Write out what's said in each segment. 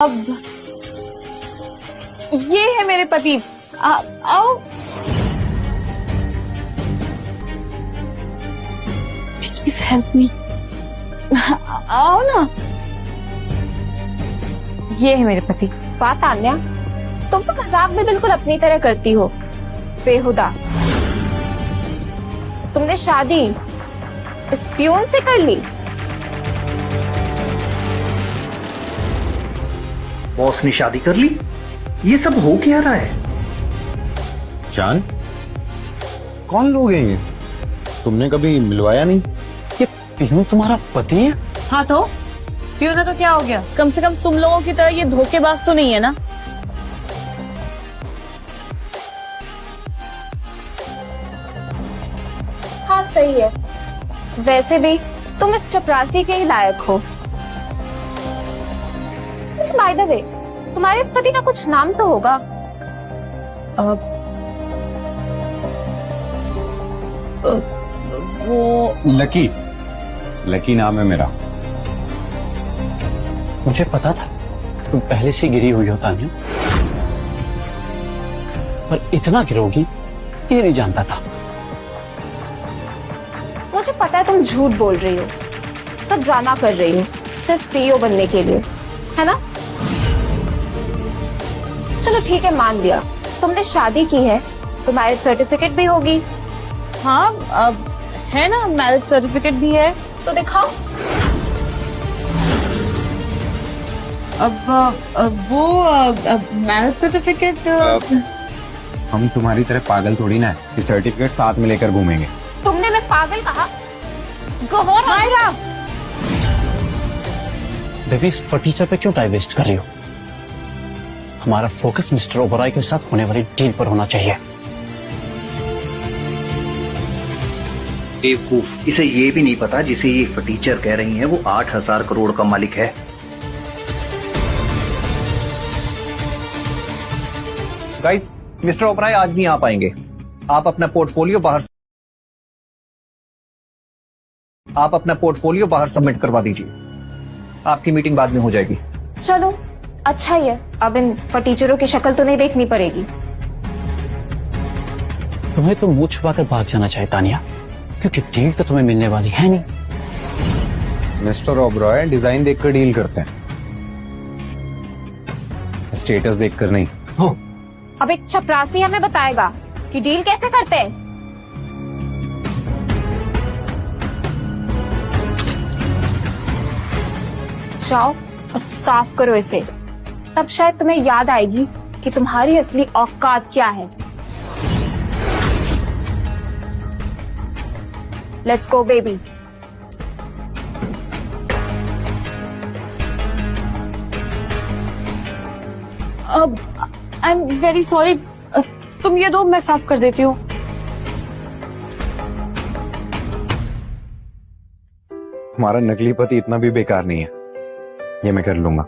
अब ये है मेरे पति। आओ। Please help me. आओ ना। ये है मेरे पति। वाह तान्या, तुम तो मजाक भी बिल्कुल अपनी तरह करती हो, बेहुदा। तुमने शादी इस प्यून से कर ली? बॉस ने शादी कर ली? ये सब हो क्या रहा है? जान, कौन लोग हैं ये? तुमने कभी मिलवाया नहीं? ये पीनू तुम्हारा पति है? हाँ तो प्यून है तो क्या हो गया? कम से कम तुम लोगों की तरह ये धोखेबाज तो नहीं है ना? हाँ सही है। वैसे भी तुम इस चपरासी के ही लायक हो। बाय द वे, तुम्हारे इस पति का कुछ नाम तो होगा? वो लकी। लकी नाम है मेरा। मुझे पता था तुम पहले से गिरी हुई हो तान्या, पर इतना गिरोगी ये नहीं जानता था। मुझे पता है तुम झूठ बोल रही हो, सब ड्रामा कर रही हो, सिर्फ सीईओ बनने के लिए, है ना? चलो ठीक है, मान लिया तुमने शादी की है, तो मैरिज सर्टिफिकेट भी होगी। हाँ है ना, मैरिज सर्टिफिकेट भी है। तो दिखाओ। वो मैरिज सर्टिफिकेट। हम तुम्हारी तरह पागल थोड़ी ना है कि सर्टिफिकेट साथ में लेकर घूमेंगे। तुमने मैं पागल कहा? गवार आएगा। बेबी, इस फटीचर पे क्यों टाइम वेस्ट कर रही हो? हमारा फोकस मिस्टर ओबराय के साथ होने वाली डील पर होना चाहिए। बेवकूफ, इसे ये भी नहीं पता जिसे ये फटीचर कह रही हैं वो 8,000 करोड़ का मालिक है। गाइस, मिस्टर ओबराय आज नहीं आ पाएंगे। आप अपना पोर्टफोलियो बाहर सबमिट करवा दीजिए। आपकी मीटिंग बाद में हो जाएगी। चलो अच्छा ही है, अब इन फटीचरों की शक्ल तो नहीं देखनी पड़ेगी। तुम्हें तो मुंह छुपाकर भाग जाना चाहिए तानिया, क्योंकि डील तो तुम्हें मिलने वाली है नहीं। मिस्टर ओबराय डिजाइन देखकर डील करते हैं, स्टेटस देखकर नहीं। हो, अब एक चपरासी हमें बताएगा कि डील कैसे करते हैं। जाओ और साफ करो इसे, तब शायद तुम्हें याद आएगी कि तुम्हारी असली औकात क्या है। Let's go baby. I am very sorry, तुम ये दो, मैं साफ कर देती हूँ। हमारा नकली पति इतना भी बेकार नहीं है, ये मैं कर लूंगा।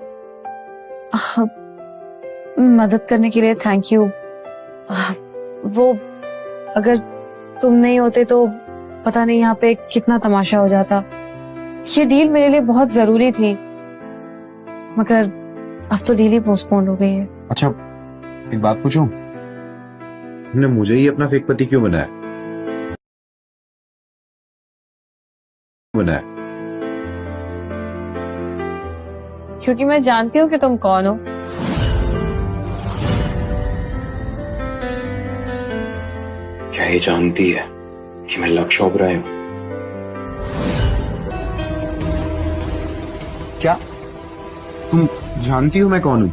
मदद करने के लिए थैंक यू। वो अगर तुम नहीं होते तो पता नहीं यहाँ पे कितना तमाशा हो जाता। ये डील मेरे लिए बहुत जरूरी थी, मगर अब तो डील ही पोस्टपोन हो गई है। अच्छा, एक बात पूछूं? तुमने मुझे ही अपना फेक पति क्यों बनाया? क्योंकि मैं जानती हूँ कि तुम कौन हो। क्या ये जानती है कि मैं लक्ष्य ओबराय हूं? क्या तुम जानती हो मैं कौन हूं?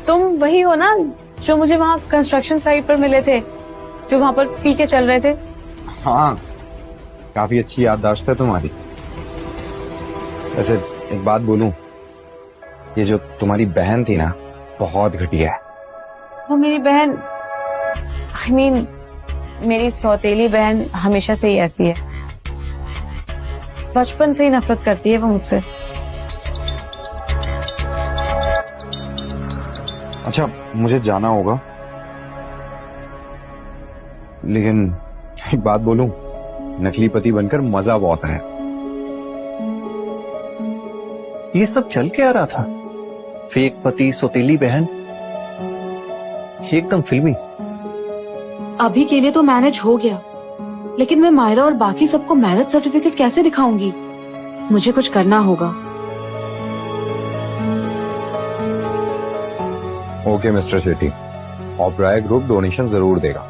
तुम वही हो ना जो मुझे वहाँ कंस्ट्रक्शन साइट पर मिले थे, जो वहाँ पर पी के चल रहे थे? हाँ, काफी अच्छी याददाश्त है तुम्हारी। वैसे एक बात बोलूं, ये जो तुम्हारी बहन थी ना, बहुत घटिया है। वो मेरी बहन, आई मीन मेरी सौतेली बहन हमेशा से ही ऐसी है। बचपन से ही नफरत करती है वो मुझसे। अच्छा, मुझे जाना होगा, लेकिन एक बात बोलूं, नकली पति बनकर मजा बहुत है। ये सब चल के आ रहा था। फेक पति सौतेली बहन, एकदम फिल्मी। अभी के लिए तो मैरिज हो गया, लेकिन मैं मायरा और बाकी सबको मैरिज सर्टिफिकेट कैसे दिखाऊंगी? मुझे कुछ करना होगा। Okay mister Shetty, Oberoi group donation जरूर देगा।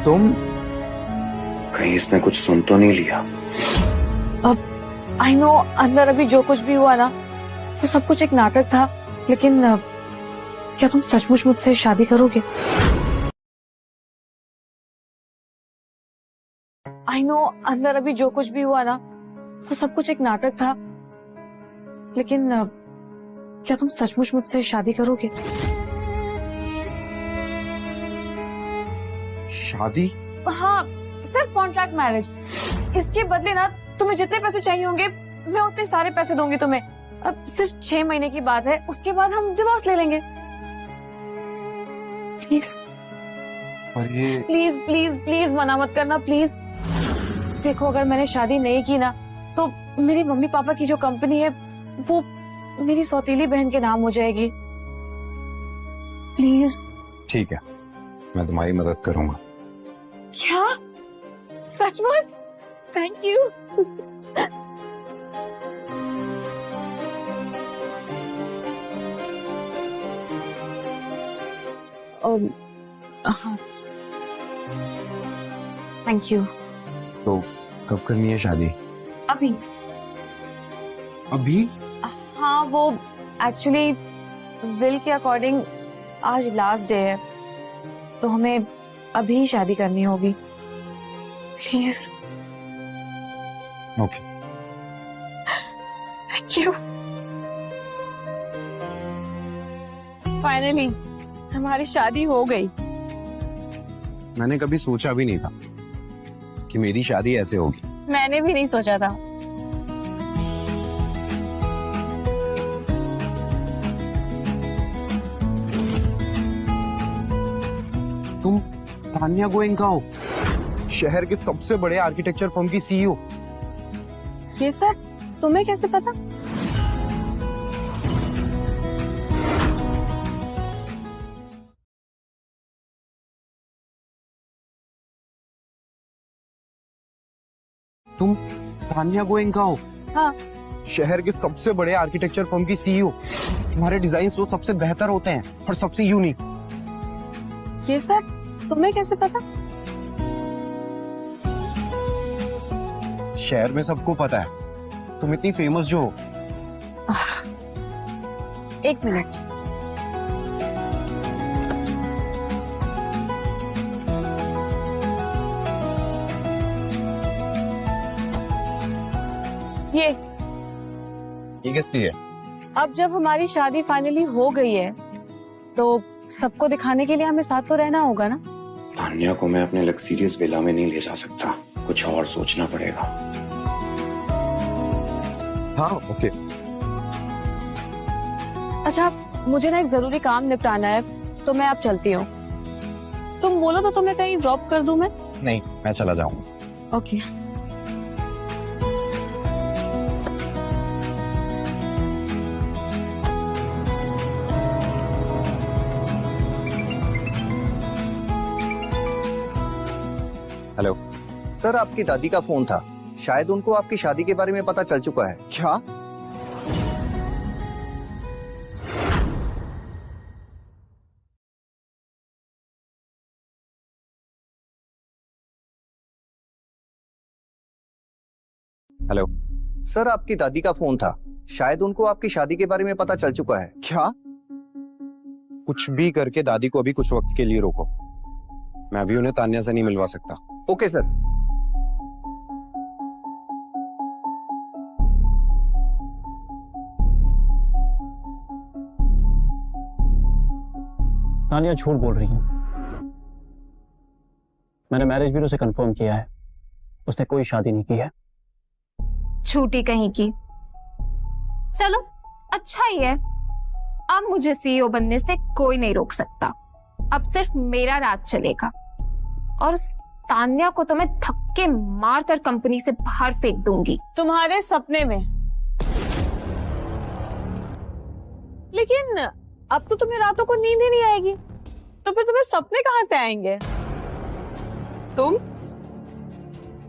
तुम कहीं इसने कुछ सुन तो नहीं लिया? अब आई नो अंदर अभी जो कुछ भी हुआ ना, वो सब कुछ एक नाटक था, लेकिन क्या तुम सचमुच मुझसे शादी करोगे? आई नो अंदर अभी जो कुछ भी हुआ ना, वो सब कुछ एक नाटक था, लेकिन क्या तुम सचमुच मुझसे शादी करोगे? शादी? हाँ, सिर्फ कॉन्ट्रैक्ट मैरिज। इसके बदले ना तुम्हें जितने पैसे चाहिए होंगे मैं उतने सारे पैसे दूंगी तुम्हें। अब सिर्फ 6 महीने की बात है, उसके बाद हम डिवोर्स ले लेंगे। प्लीज और ये प्लीज प्लीज प्लीज मना मत करना प्लीज। देखो अगर मैंने शादी नहीं की ना, तो मेरी मम्मी पापा की जो कंपनी है वो मेरी सौतेली बहन के नाम हो जाएगी। प्लीज। ठीक है, मैं तुम्हारी मदद करूंगा। क्या? सचमुच? Thank you. हाँ, थैंक यू। तो कब करनी है शादी? अभी। अभी? हाँ, वो एक्चुअली विल के अकॉर्डिंग आज लास्ट डे है, तो हमें अभी शादी करनी होगी। Please. Okay. Thank you. Finally हमारी शादी हो गई। मैंने कभी सोचा भी नहीं था कि मेरी शादी ऐसे होगी। मैंने भी नहीं सोचा था। तुम तान्या गोयनका हो, शहर के सबसे बड़े आर्किटेक्चर फर्म की सीईओ। ये सब तुम्हें कैसे पता? तुम तान्या गोयनका हो? हाँ। शहर के सबसे बड़े आर्किटेक्चर फर्म की सीईओ। तुम्हारे डिजाइन तो सबसे बेहतर होते हैं और सबसे यूनिक। ये सब तुम्हें कैसे पता? शहर में सबको पता है तुम इतनी फेमस जो हो। एक मिनट। ये किसकी है? अब जब हमारी शादी फाइनली हो गई है, तो सबको दिखाने के लिए हमें साथ तो रहना होगा ना। तान्या को मैं अपने लग्जरियस विला में नहीं ले जा सकता, कुछ और सोचना पड़ेगा। हाँ ओके। अच्छा, मुझे ना एक जरूरी काम निपटाना है, तो मैं अब चलती हूँ। तुम बोलो तो तुम्हें कहीं ड्रॉप कर दूं मैं? नहीं, मैं चला जाऊंगा। ओके। हेलो सर, आपकी दादी का फोन था, शायद उनको आपकी शादी के बारे में पता चल चुका है। क्या? हेलो सर, आपकी दादी का फोन था, शायद उनको आपकी शादी के बारे में पता चल चुका है। क्या? कुछ भी करके दादी को अभी कुछ वक्त के लिए रोको। मैं अभी उन्हें तान्या से नहीं मिलवा सकता। Okay sir. तान्या झूठ बोल रही है। मैंने मैरिज ब्यूरो से कंफर्म किया है, उसने कोई शादी नहीं की है। छूटी कहीं की। चलो अच्छा ही है, अब मुझे सीईओ बनने से कोई नहीं रोक सकता। अब सिर्फ मेरा राज चलेगा और तान्या को तो मैं धक्के मारकर कंपनी से बाहर फेंक दूंगी। तुम्हारे सपने में। लेकिन अब तो तुम्हें रातों को नींद ही नहीं आएगी, तो फिर तुम्हें सपने कहां से आएंगे? तुम?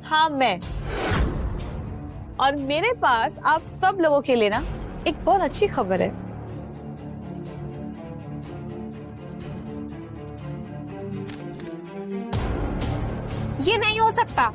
हाँ, मैं। और मेरे पास आप सब लोगों के लिए ना एक बहुत अच्छी खबर है। ये नहीं हो सकता।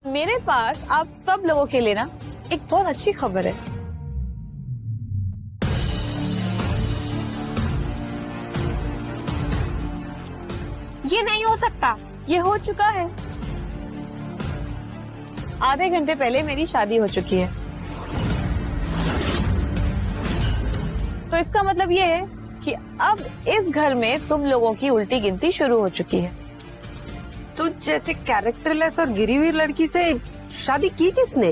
मेरे पास आप सब लोगों के लिए ना एक बहुत अच्छी खबर है। ये नहीं हो सकता। ये हो चुका है। आधे घंटे पहले मेरी शादी हो चुकी है। तो इसका मतलब ये है कि अब इस घर में तुम लोगों की उल्टी गिनती शुरू हो चुकी है। तो जैसे कैरेक्टरलेस और गिरी हुई लड़की से शादी की किसने?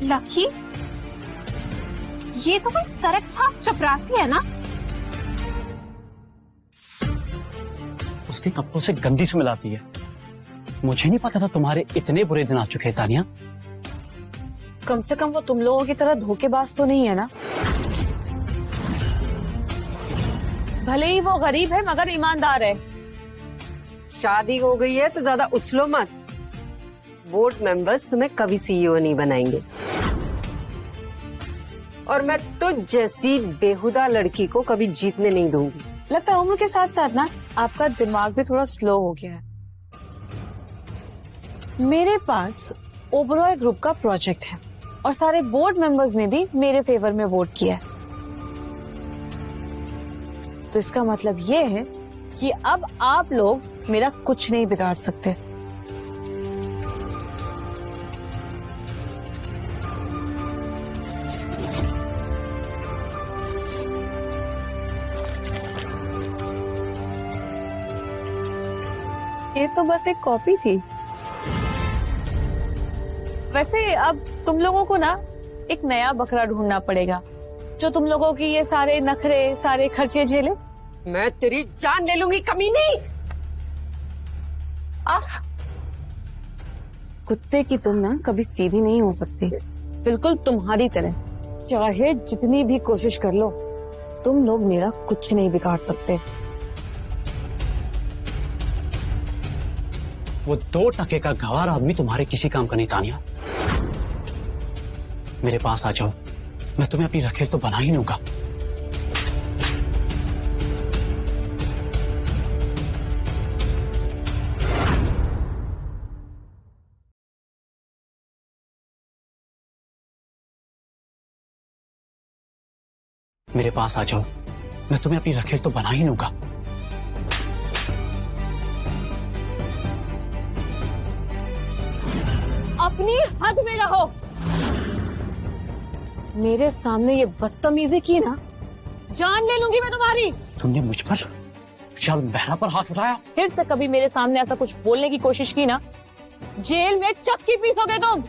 लकी, ये तो कोई सड़क छाप चपरासी है ना? उसके कपड़ों से गंदी स्मेल आती है। मुझे नहीं पता था तुम्हारे इतने बुरे दिन आ चुके हैं तानिया। कम से कम वो तुम लोगों की तरह धोखेबाज तो नहीं है ना? भले ही वो गरीब है मगर ईमानदार है। शादी हो गई है तो ज्यादा उछलो मत। बोर्ड मेंबर्स तुम्हें कभी सीईओ नहीं बनाएंगे। और मैं तो जैसी बेहुदा लड़की को कभी जीतने नहीं दूंगी। लगता है उम्र के साथ साथ ना आपका दिमाग भी थोड़ा स्लो हो गया है। मेरे पास ओबरॉय ग्रुप का प्रोजेक्ट है और सारे बोर्ड मेंबर्स ने भी मेरे फेवर में वोट किया है। तो इसका मतलब ये है कि अब आप लोग मेरा कुछ नहीं बिगाड़ सकते। ये तो बस एक कॉपी थी। वैसे अब तुम लोगों को ना एक नया बकरा ढूंढना पड़ेगा जो तुम लोगों की ये सारे नखरे, सारे खर्चे झेले। मैं तेरी जान ले लूंगी कमीनी। कुत्ते की तुम ना कभी सीधी नहीं हो सकती, बिल्कुल तुम्हारी तरह। चाहे जितनी भी कोशिश कर लो, तुम लोग मेरा कुछ नहीं बिगाड़ सकते। वो 2 टके का गंवार आदमी तुम्हारे किसी काम का नहीं तानिया। मेरे पास आ जाओ, मैं तुम्हें अपनी रखेल तो बना ही लूंगा। मेरे पास आ जाओ, मैं तुम्हें अपनी रखेल तो बना ही लूंगा। अपनी हद में रहो। मेरे सामने ये बदतमीजी की ना, जान ले लूंगी मैं तुम्हारी। तुमने मुझ पर विशाल मेहरा पर हाथ उठाया। फिर से कभी मेरे सामने ऐसा कुछ बोलने की कोशिश की ना, जेल में चक्की पीसोगे तुम।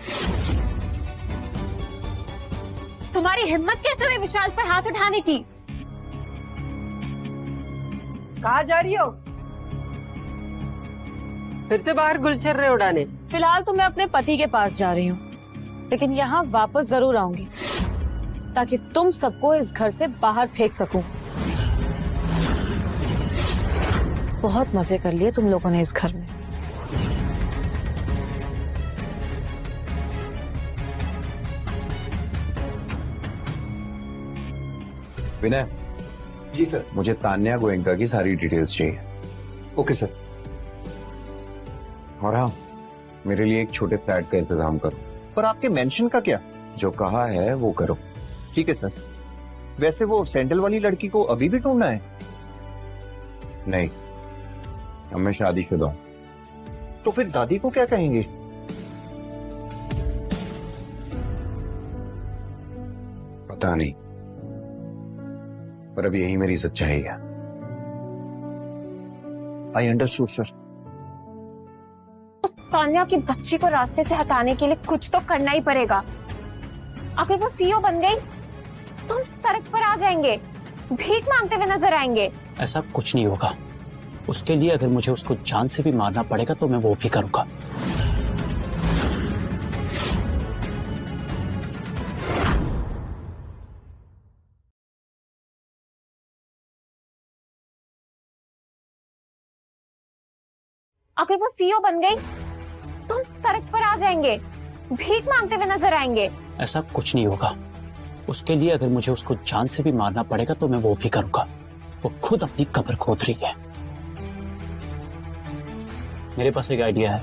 तुम्हारी हिम्मत कैसे हुई विशाल पर हाथ उठाने की? कहाँ जा रही हो? फिर से बाहर गुलछर्रे उड़ाने? फिलहाल तो मैं अपने पति के पास जा रही हूँ, लेकिन यहाँ वापस जरूर आऊंगी ताकि तुम सबको इस घर से बाहर फेंक सकूं। बहुत मजे कर लिए तुम लोगों ने इस घर में। विनय। जी सर। मुझे तान्या गोयंका की सारी डिटेल्स चाहिए। Okay sir. और हाँ, मेरे लिए एक छोटे फ्लैट का इंतजाम करो। पर आपके मेंशन का क्या? जो कहा है वो करो। ठीक है सर। वैसे वो सैंडल वाली लड़की को अभी भी ढूंढना है? नहीं, अब मैं शादीशुदा हूं। तो फिर दादी को क्या कहेंगे? पता नहीं, पर अब यही मेरी सच्चाई है। I understood sir. तान्या की बच्ची को रास्ते से हटाने के लिए कुछ तो करना ही पड़ेगा। अगर वो सीईओ बन गई तो हम सड़क पर आ जाएंगे, भीख मांगते हुए नजर आएंगे। ऐसा कुछ नहीं होगा। उसके लिए अगर मुझे उसको जान से भी मारना पड़ेगा तो मैं वो भी करूंगा। अगर वो सीईओ बन गई तो हम सड़क पर आ जाएंगे, भीख मांगते हुए नजर आएंगे। ऐसा कुछ नहीं होगा। उसके लिए अगर मुझे उसको जान से भी मारना पड़ेगा तो मैं वो भी करूंगा। वो खुद अपनी कब्र खोद रही है। मेरे पास एक आइडिया है।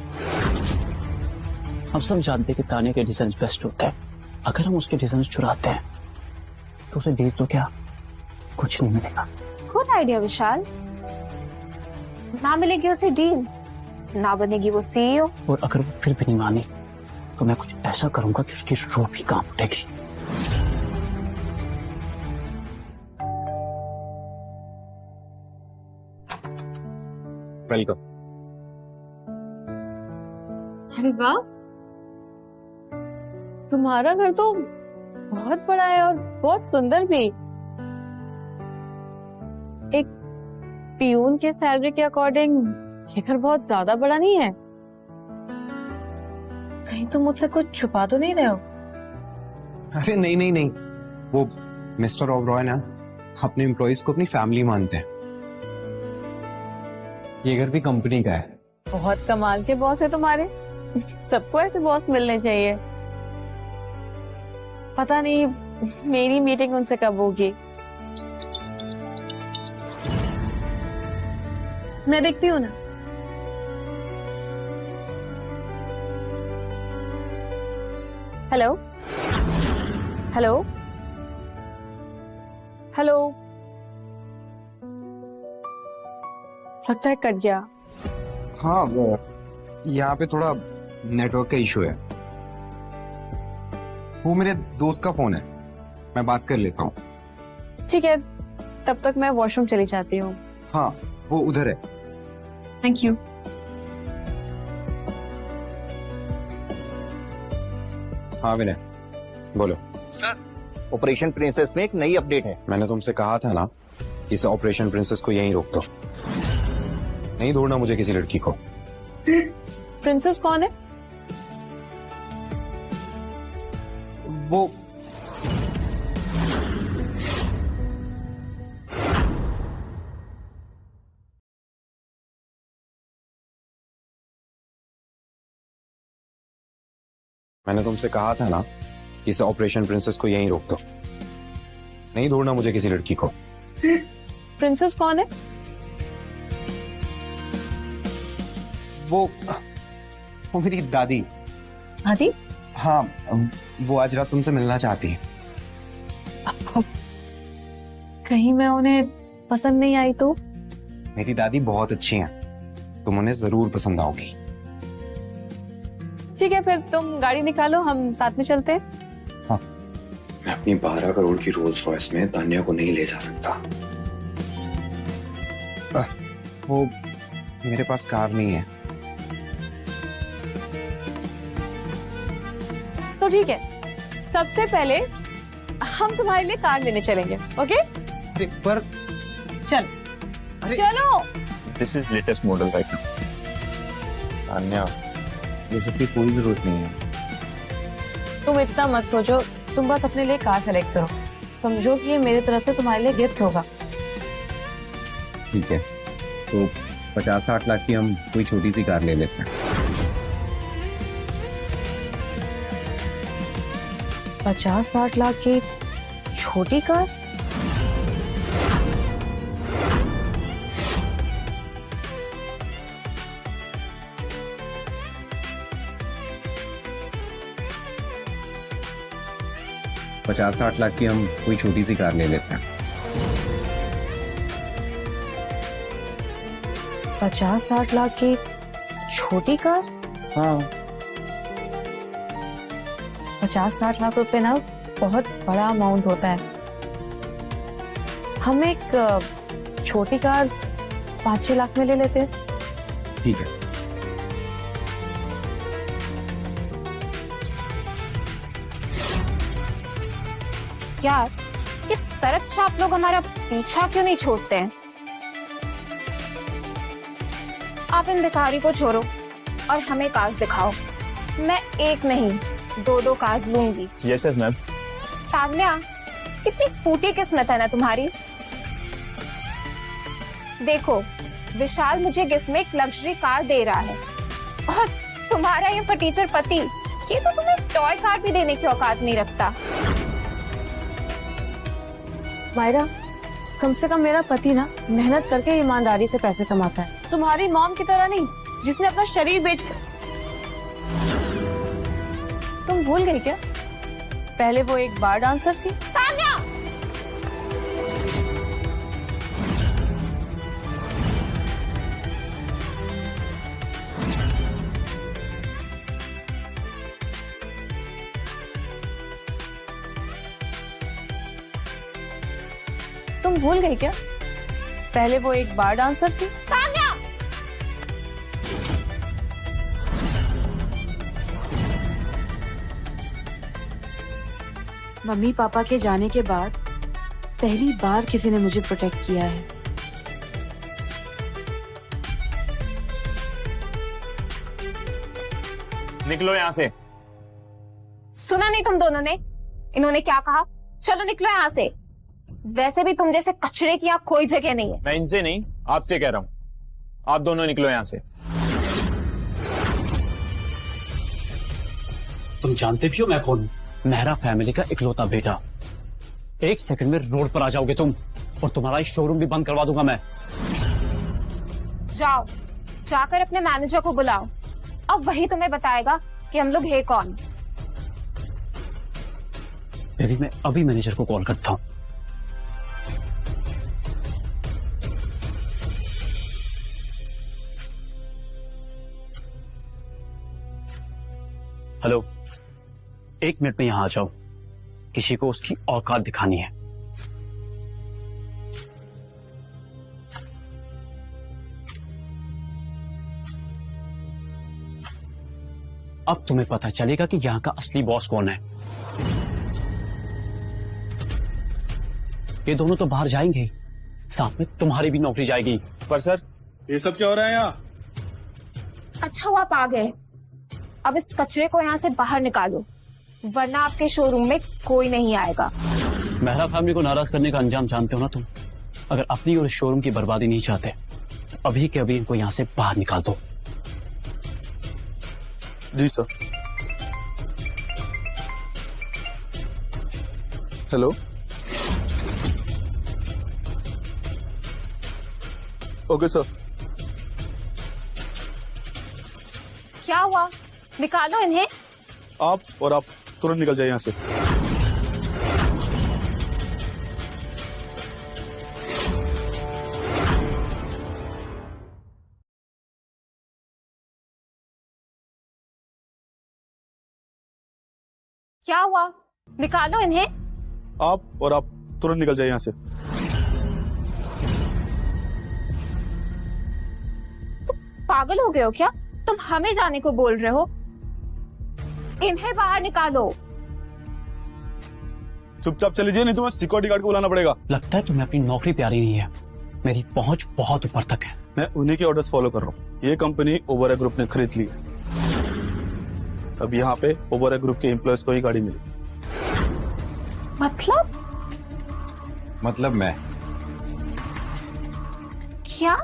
हम सब जानते हैं कि तान्या के डिजाइन बेस्ट होते हैं। अगर हम उसके डिजाइन चुराते हैं तो उसे डील तो क्या कुछ नहीं मिलेगा। गुड आइडिया विशाल। ना मिलेगी उसे डील, ना बनेगी वो सीईओ। और अगर वो फिर भी नहीं मानी तो मैं कुछ ऐसा करूंगा कि उसकी रूह भी काम उठेगी। वेलकम। अरे वाह, तुम्हारा घर तो बहुत बड़ा है और बहुत सुंदर भी। एक पियून के सैलरी के अकॉर्डिंग ये घर बहुत ज्यादा बड़ा नहीं है। कहीं तुम मुझसे कुछ छुपा तो नहीं रहे हो? अरे नहीं नहीं नहीं, वो मिस्टर ओबरॉय ना अपने एम्प्लॉइज को अपनी फैमिली मानते हैं। ये घर भी कंपनी का है। बहुत कमाल के बॉस है तुम्हारे। सबको ऐसे बॉस मिलने चाहिए। पता नहीं मेरी मीटिंग उनसे कब होगी। मैं देखती हूँ ना। हेलो हेलो हेलो, लगता है कट गया। हाँ, वो यहाँ पे थोड़ा नेटवर्क का इशू है। वो मेरे दोस्त का फोन है, मैं बात कर लेता हूँ। ठीक है, तब तक मैं वॉशरूम चली जाती हूँ। हाँ, वो उधर है। Thank you. हाँ विनय, बोलो। सर, ऑपरेशन प्रिंसेस में एक नई अपडेट है। मैंने तुमसे कहा था ना कि इस ऑपरेशन प्रिंसेस को यहीं रोक दो। नहीं ढूंढना मुझे किसी लड़की को। प्रिंसेस कौन है? वो मैंने तुमसे कहा था ना कि इस ऑपरेशन प्रिंसेस को यहीं रोक दो। नहीं ढूंढना मुझे किसी लड़की को। प्रिंसेस कौन है? वो मेरी दादी। दादी? हाँ, वो आज रात तुमसे मिलना चाहती है। कहीं मैं उन्हें पसंद नहीं आई तो? मेरी दादी बहुत अच्छी हैं, तुम उन्हें जरूर पसंद आओगी। ठीक है, फिर तुम गाड़ी निकालो, हम साथ में चलते हैं। हाँ। मैं अपनी 12 करोड़ की रोल्स रॉयस में तान्या को नहीं ले जा सकता। वो मेरे पास कार नहीं है। तो ठीक है, सबसे पहले हम तुम्हारे लिए कार लेने चलेंगे। ओके? पर चलो चलो। This is latest model right now. Tanya, ये सब की कोई जरूरत नहीं है। तुम इतना मत सोचो, तुम बस अपने लिए कार सेलेक्ट करो। समझो कि ये मेरी तरफ से तुम्हारे लिए गिफ्ट होगा। ठीक है, तो 50-60 लाख की हम कोई छोटी सी कार ले लेते हैं। 50-60 लाख की छोटी कार? $50-60 लाख की हम कोई छोटी सी कार ले लेते हैं। 50-60 लाख की छोटी कार? हाँ, 50-60 लाख रुपए ना बहुत बड़ा अमाउंट होता है। हम एक छोटी कार 5-6 लाख में ले लेते हैं। ठीक है। यार, ये सरक छाप लोग हमारा पीछा क्यों नहीं छोड़ते हैं? आप इन भिखारी को छोड़ो और हमें कार्स दिखाओ। मैं एक नहीं 2-2 कार्स लूंगी। Yes sir ma'am. तान्या, कितनी फूटी किस्मत है ना तुम्हारी। देखो, विशाल मुझे गिफ्ट में एक लग्जरी कार दे रहा है और तुम्हारा ये फटीचर पति, ये तो तुम्हें टॉय कार भी देने की औकात नहीं रखता। मायरा, कम से कम मेरा पति ना मेहनत करके ईमानदारी से पैसे कमाता है, तुम्हारी मॉम की तरह नहीं जिसने अपना शरीर बेचकर। तुम भूल गई क्या? पहले वो एक बार डांसर थी। तान्या! तुम भूल गई क्या? पहले वो एक बार डांसर थी। तान्या! मम्मी पापा के जाने के बाद पहली बार किसी ने मुझे प्रोटेक्ट किया है। निकलो यहाँ से। सुना नहीं तुम दोनों ने इन्होंने क्या कहा? चलो निकलो यहाँ से। वैसे भी तुम जैसे कचरे की यहाँ कोई जगह नहीं है। मैं इनसे नहीं, आपसे कह रहा हूँ। आप दोनों निकलो यहाँ से। तुम जानते भी हो मैं कौन हूँ? मेहरा फैमिली का इकलौता बेटा। 1 सेकंड में रोड पर आ जाओगे तुम और तुम्हारा शोरूम भी बंद करवा दूंगा मैं। जाओ, जाकर अपने मैनेजर को बुलाओ, अब वही तुम्हें बताएगा कि हम लोग है कौन। बेबी, मैं अभी मैनेजर को कॉल करता हूँ। हेलो, 1 मिनट में यहां आ जाओ, किसी को उसकी औकात दिखानी है। अब तुम्हें पता चलेगा कि यहां का असली बॉस कौन है। ये दोनों तो बाहर जाएंगे ही, साथ में तुम्हारी भी नौकरी जाएगी। पर सर, ये सब क्या हो रहा है यहाँ? अच्छा हुआ आप आ गए। अब इस कचरे को यहाँ से बाहर निकालो, वरना आपके शोरूम में कोई नहीं आएगा। मेहरा फैमिली को नाराज करने का अंजाम जानते हो ना तुम। अगर अपनी और इस शोरूम की बर्बादी नहीं चाहते, अभी के अभी इनको यहाँ से बाहर निकाल दो। जी सर। Hello, okay sir. क्या हुआ? निकालो इन्हें। आप तुरंत निकल जाइए यहाँ से। क्या हुआ? निकालो इन्हें। आप तुरंत निकल जाइए यहाँ से। पागल हो गए हो क्या? तुम हमें जाने को बोल रहे हो? इन्हें बाहर निकालो। चुपचाप चली जाइए, नहीं तो मैं सिक्योरिटी गार्ड को बुलाना पड़ेगा। लगता है तुम्हें अपनी नौकरी प्यारी नहीं है। मेरी पहुंच बहुत ऊपर तक है। मैं उन्हीं के ऑर्डर्स फॉलो कर रहा हूँ। ये कंपनी ओबेरॉय ग्रुप ने खरीद ली है। अब यहाँ पे ओबेरॉय ग्रुप के एम्प्लॉयज को ही गाड़ी मिली। मतलब मैं क्या?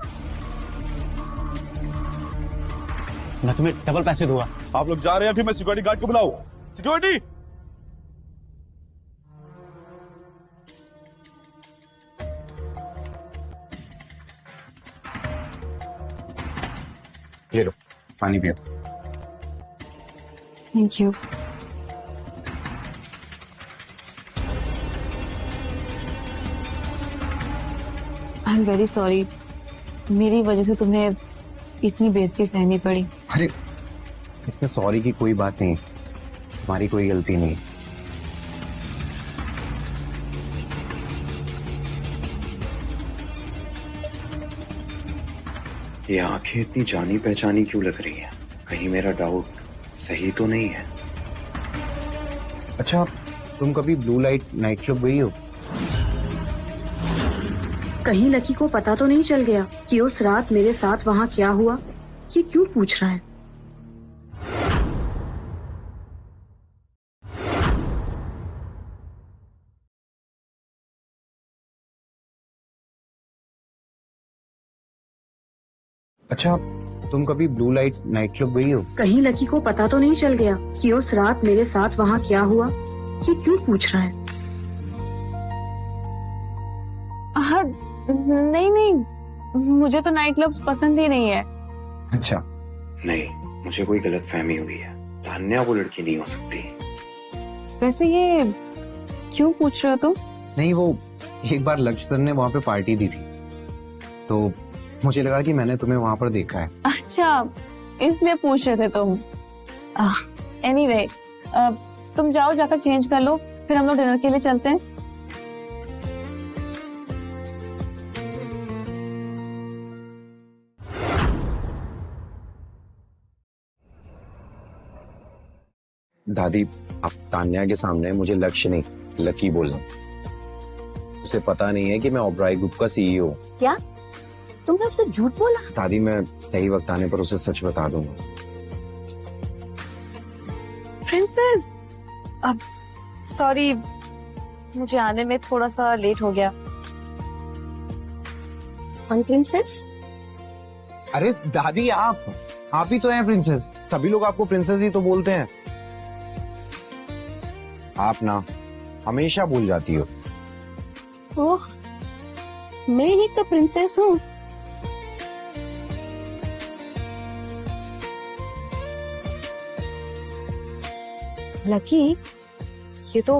मैं तुम्हें डबल पैसे दूंगा। आप लोग जा रहे हैं, फिर मैं सिक्योरिटी गार्ड को बुलाऊं? सिक्योरिटी! ये लो, पानी पियो। Thank you. I am very sorry, मेरी वजह से तुम्हें इतनी बेइज्जती सहनी पड़ी। अरे इसमें सॉरी की कोई बात नहीं, तुम्हारी कोई गलती नहीं। ये आंखें इतनी जानी पहचानी क्यों लग रही हैं? कहीं मेरा डाउट सही तो नहीं है? अच्छा, तुम कभी ब्लू लाइट नाइट क्लब गई हो? कहीं लकी को पता तो नहीं चल गया कि उस रात मेरे साथ वहाँ क्या हुआ? ये क्यों पूछ रहा है? अच्छा, तुम कभी ब्लू लाइट नाइट क्लब गई हो? कहीं लकी को पता तो नहीं चल गया कि उस रात मेरे साथ वहाँ क्या हुआ? ये क्यों पूछ रहा है? नहीं नहीं, मुझे तो नाइट क्लब्स पसंद ही नहीं है। अच्छा, नहीं, मुझे कोई गलत फहमी हुई है। तान्या वो लड़की नहीं हो सकती। वैसे ये क्यों पूछ रहे हो तुम? नहीं, वो एक बार लक्ष्य सर ने वहाँ पे पार्टी दी थी, तो मुझे लगा कि मैंने तुम्हें वहाँ पर देखा है। अच्छा, इसलिए पूछ रहे थे तुम। एनीवे, तुम जाओ, जाकर चेंज कर लो, फिर हम लोग डिनर के लिए चलते हैं। दादी, आप तान्या के सामने मुझे लक्ष्य नहीं लकी बोलना। उसे पता नहीं है कि मैं ओबराय ग्रुप का सीईओ। क्या तुमने उससे झूठ बोला? दादी, मैं सही वक्त आने पर उसे सच बता दूंगा। प्रिंसेस, अब सॉरी, मुझे आने में थोड़ा सा लेट हो गया। प्रिंसेस? अरे दादी, आप ही तो हैं प्रिंसेस। सभी लोग आपको प्रिंसेस ही तो बोलते हैं। आप ना हमेशा भूल जाती हो। ओह, मैं ही तो प्रिंसेस हूँ। लकी, ये तो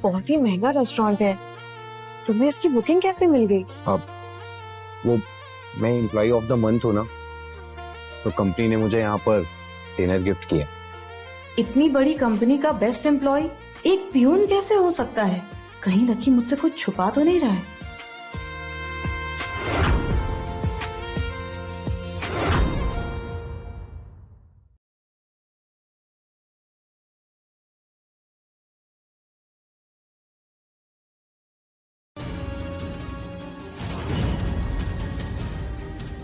बहुत ही महंगा रेस्टोरेंट है, तुम्हें इसकी बुकिंग कैसे मिल गई? अब वो मैं एम्प्लॉय ऑफ द मंथ हूँ ना, तो कंपनी ने मुझे यहाँ पर डिनर गिफ्ट किया। इतनी बड़ी कंपनी का बेस्ट एम्प्लॉय एक पियून कैसे हो सकता है? कहीं लकी मुझसे कुछ छुपा तो नहीं रहा है?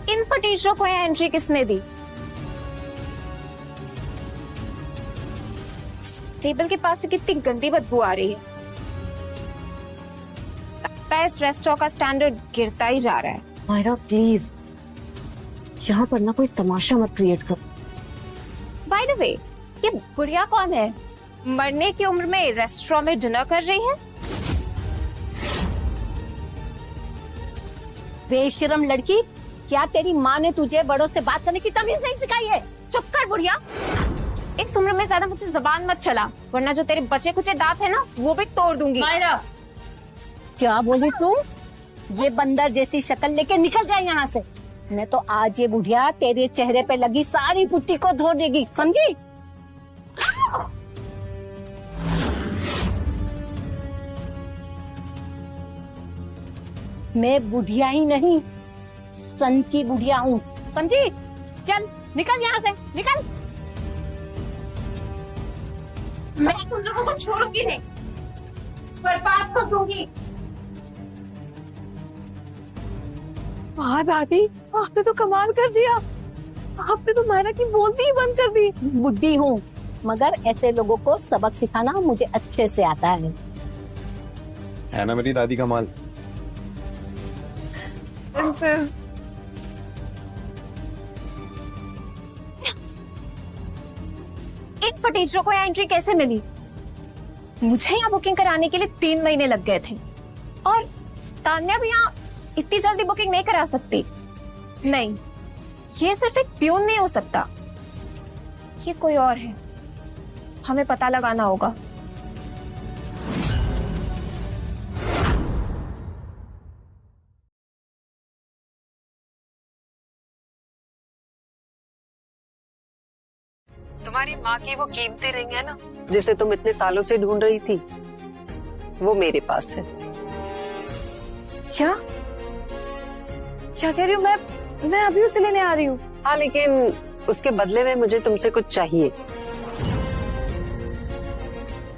इन फटीचरों को यह एंट्री किसने दी? टेबल के पास से कितनी गंदी बदबू आ रही है। लगता है इस रेस्टोरेंट का स्टैंडर्ड गिरता ही जा रहा है। मायरा प्लीज, यहाँ पर ना कोई तमाशा मत क्रिएट कर। बाय द वे, ये बुढ़िया कौन है? मरने की उम्र में रेस्टोरेंट में डिनर कर रही है। बेशरम लड़की, क्या तेरी माँ ने तुझे बड़ों से बात करने की तमीज नहीं सिखाई है? चुप कर बुढ़िया, इस उम्र में ज्यादा मुझसे जबान मत चला, वरना जो तेरे बचे कुचे दांत है ना, वो भी तोड़ दूंगी। मायरा, क्या बोली तू? ये बंदर जैसी शक्ल लेके निकल जाए यहाँ से, नहीं तो आज ये बुढ़िया तेरे चेहरे पे लगी सारी पुट्टी को धो देगी, समझी? मैं बुढ़िया ही नहीं, सन की बुढ़िया हूँ, समझी? चल निकल यहाँ से, निकल। मैं तुम लोगों को छोड़ूंगी नहीं, बर्बाद कर दूंगी। वाह दादी, आपने तो कमाल कर दिया। आपने तो मायरा की बोलती ही बंद कर दी। बुद्धि हूँ, मगर ऐसे लोगों को सबक सिखाना मुझे अच्छे से आता है ना मेरी दादी कमाल। प्रिंसेस, इन फटीचरों को यहाँ एंट्री कैसे मिली? मुझे यहाँ बुकिंग कराने के लिए 3 महीने लग गए थे, और तान्या भी यहाँ इतनी जल्दी बुकिंग नहीं करा सकती। नहीं, ये सिर्फ एक प्यून नहीं हो सकता, ये कोई और है। हमें पता लगाना होगा। तुम्हारी माँ की वो कीमती रिंग है ना, जिसे तुम इतने सालों से ढूंढ रही थी, वो मेरे पास है। क्या क्या कह रही हूँ? मैं अभी उसे लेने आ रही हूँ। हाँ, लेकिन उसके बदले में मुझे तुमसे कुछ चाहिए।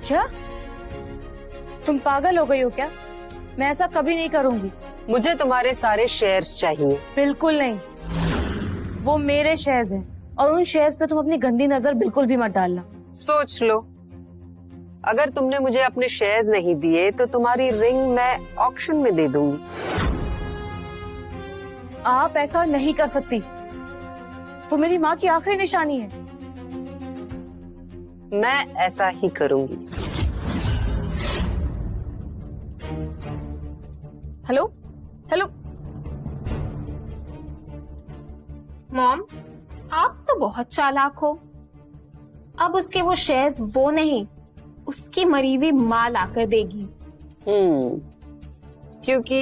क्या? तुम पागल हो गई हो क्या? मैं ऐसा कभी नहीं करूंगी। मुझे तुम्हारे सारे शेयर्स चाहिए। बिल्कुल नहीं, वो मेरे शेयर्स हैं और उन शेयर्स पे तुम अपनी गंदी नजर बिल्कुल भी मत डालना। सोच लो, अगर तुमने मुझे अपने शेयर्स नहीं दिए तो तुम्हारी रिंग मैं ऑक्शन में दे दूंगी। आप ऐसा नहीं कर सकती, वो मेरी माँ की आखिरी निशानी है। मैं ऐसा ही करूंगी। हेलो हेलो मॉम, आप तो बहुत चालाक हो। अब उसके वो शेयर्स वो नहीं, उसकी मरी हुई माँ लाकर देगी। क्योंकि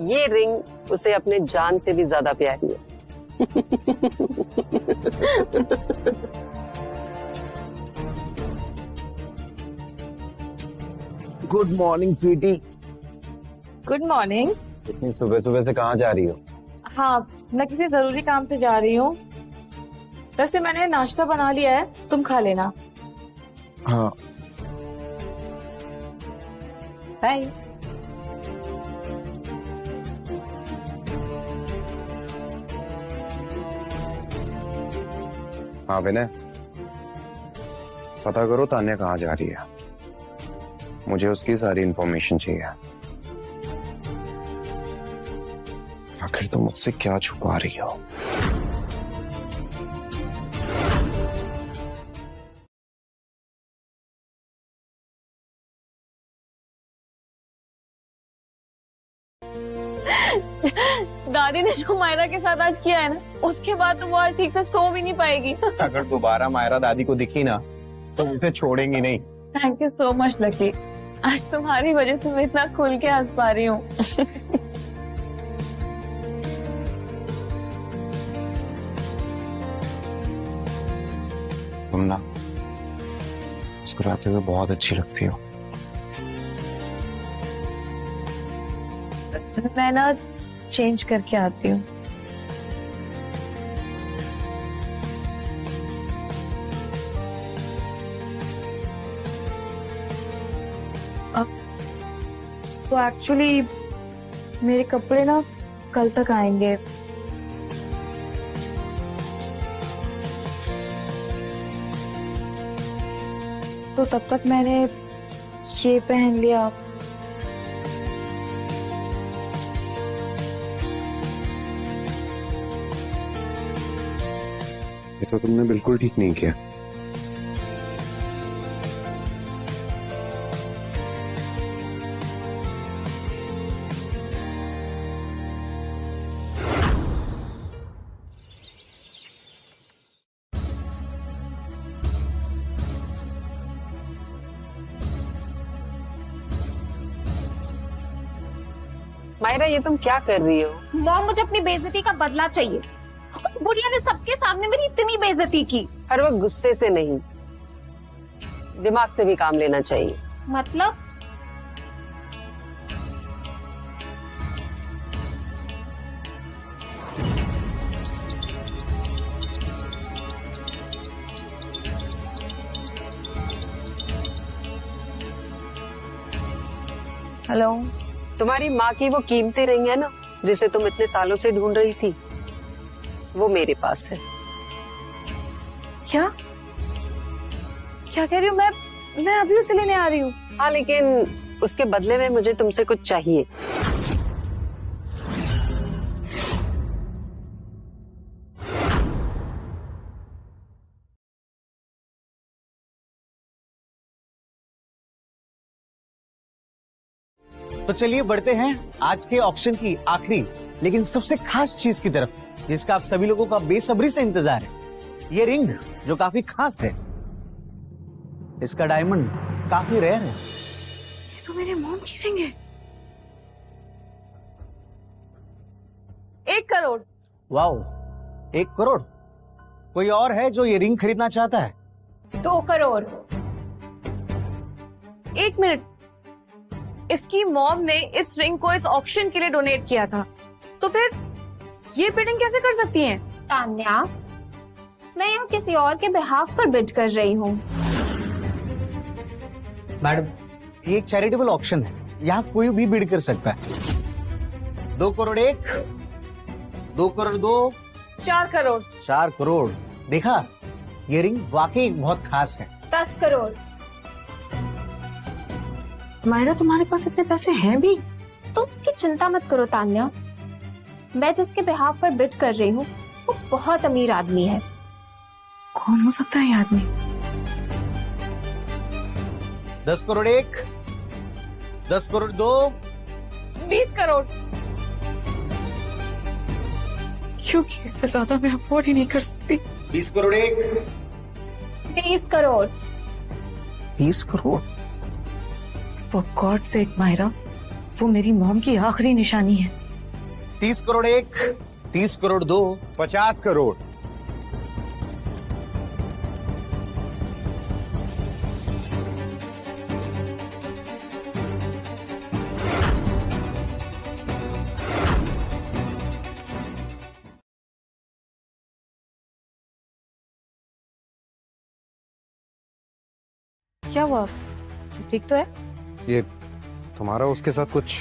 ये रिंग उसे अपने जान से भी ज्यादा प्यारी है। Good morning sweety. Good morning. इतनी सुबह सुबह से कहाँ जा रही हो? हाँ, मैं किसी जरूरी काम से जा रही हूँ। वैसे मैंने नाश्ता बना लिया है, तुम खा लेना। हाँ। बाय। हाँ विनय, पता करो तान्या कहाँ जा रही है। मुझे उसकी सारी इंफॉर्मेशन चाहिए। आखिर तुम मुझसे क्या छुपा रही हो? दादी ने जो मायरा के साथ आज किया है ना, उसके बाद तो वो आज ठीक से सो भी नहीं पाएगी। अगर दोबारा मायरा दादी को दिखी ना तो उसे छोड़ेंगी नहीं। Thank you so much lucky, आज तुम्हारी वजह से मैं इतना खुल के हंस पा रही हूँ। तुम ना मुस्कुराते हुए बहुत अच्छी लगती हो। मैं ना चेंज करके आती हूँ। तो एक्चुअली मेरे कपड़े ना कल तक आएंगे। तो तब तक मैंने ये पहन लिया। ये तो तुमने बिल्कुल ठीक नहीं किया। मायरा, ये तुम क्या कर रही हो? मॉम, मुझे अपनी बेइज्जती का बदला चाहिए। बुढ़िया ने सबके सामने मेरी इतनी बेइज्जती की। हर वक्त गुस्से से नहीं, दिमाग से भी काम लेना चाहिए। मतलब? हेलो। तुम्हारी माँ की वो कीमती रिंग है ना, जिसे तुम इतने सालों से ढूंढ रही थी, वो मेरे पास है। क्या क्या कह रही हूँ? मैं अभी उसे लेने आ रही हूँ। हाँ, लेकिन उसके बदले में मुझे तुमसे कुछ चाहिए। तो चलिए बढ़ते हैं आज के ऑक्शन की आखिरी लेकिन सबसे खास चीज की तरफ, जिसका आप सभी लोगों का बेसब्री से इंतजार है। ये रिंग जो काफी खास है, इसका डायमंड काफी रेयर है। ये तो मेरे मॉम की रिंग है। 1 करोड़। वाओ, 1 करोड़। कोई और है जो ये रिंग खरीदना चाहता है? 2 करोड़। 1 मिनट, इसकी मॉम ने इस रिंग को इस ऑक्शन के लिए डोनेट किया था, तो फिर ये बिडिंग कैसे कर सकती हैं? तान्या, मैं यहाँ किसी और के बिहाफ पर बिड कर रही हूँ। मैडम, ये एक चैरिटेबल ऑक्शन है, यहाँ कोई भी बिड कर सकता है। 2 करोड़ 1, 2 करोड़ 2, 4 करोड़। 4 करोड़। देखा, ये रिंग वाकई बहुत खास है। 10 करोड़। मायरा, तुम्हारे पास इतने पैसे हैं भी? तुम उसकी चिंता मत करो तान्या, मैं जिसके बिहाफ पर बिड कर रही हूँ वो बहुत अमीर आदमी है। कौन हो सकता है ये आदमी? 10 करोड़ 1, 10 करोड़ 2, 20 करोड़। क्योंकि इससे ज्यादा मैं अफोर्ड ही नहीं कर सकती। 20 crore 1, 30 crore. 30 crore. For God sake, Myra, वो मेरी मॉम की आखिरी निशानी है। 30 करोड़ 1, 30 करोड़ 2, 50 करोड़। क्या हुआ? ठीक तो है? ये तुम्हारा उसके साथ कुछ